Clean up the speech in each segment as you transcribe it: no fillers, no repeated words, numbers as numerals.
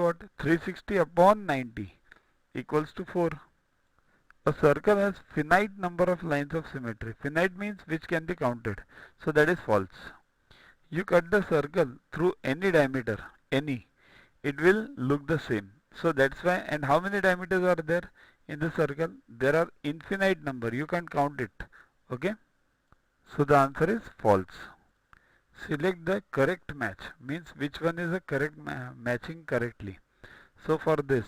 what? 360 upon 90 equals to 4. A circle has finite number of lines of symmetry. Finite means which can be counted. So that is false. You cut the circle through any diameter, any, it will look the same. So that's why. And how many diameters are there in the circle? There are infinite number. You can't count it. Okay. So the answer is false. Select the correct match, means which one is the correct matching correctly. So for this,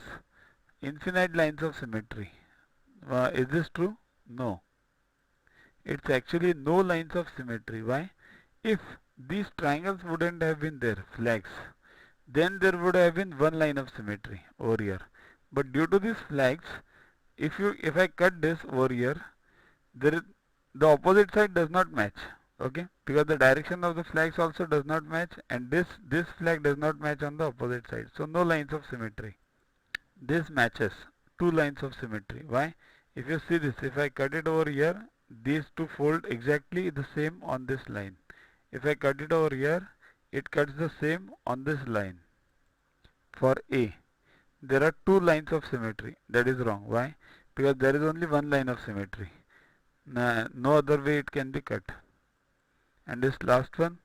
infinite lines of symmetry. Is this true? No. It's actually no lines of symmetry. Why? If these triangles wouldn't have been there, flags, then there would have been one line of symmetry over here. But due to these flags, if I cut this over here, the opposite side does not match. Okay, because the direction of the flags also does not match, and this flag does not match on the opposite side. So no lines of symmetry. This matches two lines of symmetry. Why? If you see this, if I cut it over here, these two fold exactly the same on this line. If I cut it over here, it cuts the same on this line. For A, there are two lines of symmetry. That is wrong. Why? Because there is only one line of symmetry. No other way it can be cut. And this last one,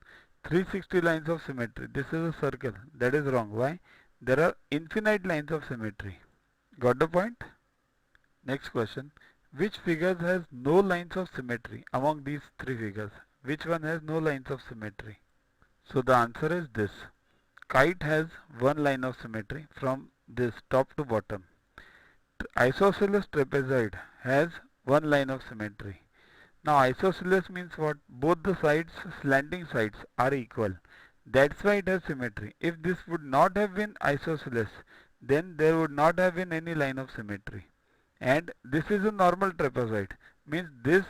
360 lines of symmetry. This is a circle. That is wrong. Why? There are infinite lines of symmetry. Got the point? Next question. Which figure has no lines of symmetry among these three figures? Which one has no lines of symmetry? So the answer is this. Kite has one line of symmetry from this top to bottom. Isosceles trapezoid has one line of symmetry. Now isosceles means what? Both the sides, slanting sides, are equal. That's why it has symmetry. If this would not have been isosceles, then there would not have been any line of symmetry. And this is a normal trapezoid. Means this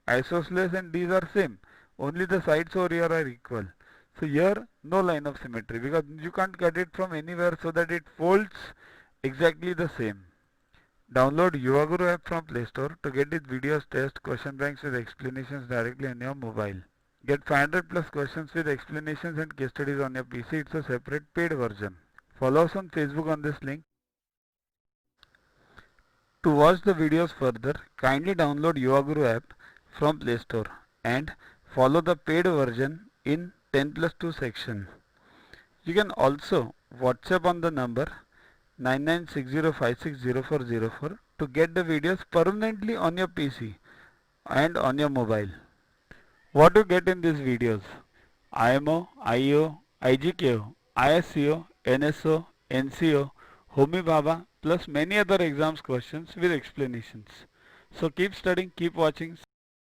isosceles and these are same. Only the sides over here are equal. So here no line of symmetry, because you can't cut it from anywhere so that it folds exactly the same. Download YuvaGuru app from Play Store to get its videos, tests, question banks with explanations directly on your mobile. Get 500 plus questions with explanations and case studies on your PC. It's a separate paid version. Follow us on Facebook on this link. To watch the videos further, kindly download YuvaGuru app from Play Store and follow the paid version in 10+2 section. You can also WhatsApp on the number 9960560404 to get the videos permanently on your PC and on your mobile. What you get in these videos? IMO, IO, IGKO, ISCO, NSO, NCO, Homi Bhabha, plus many other exams questions with explanations. So keep studying, keep watching.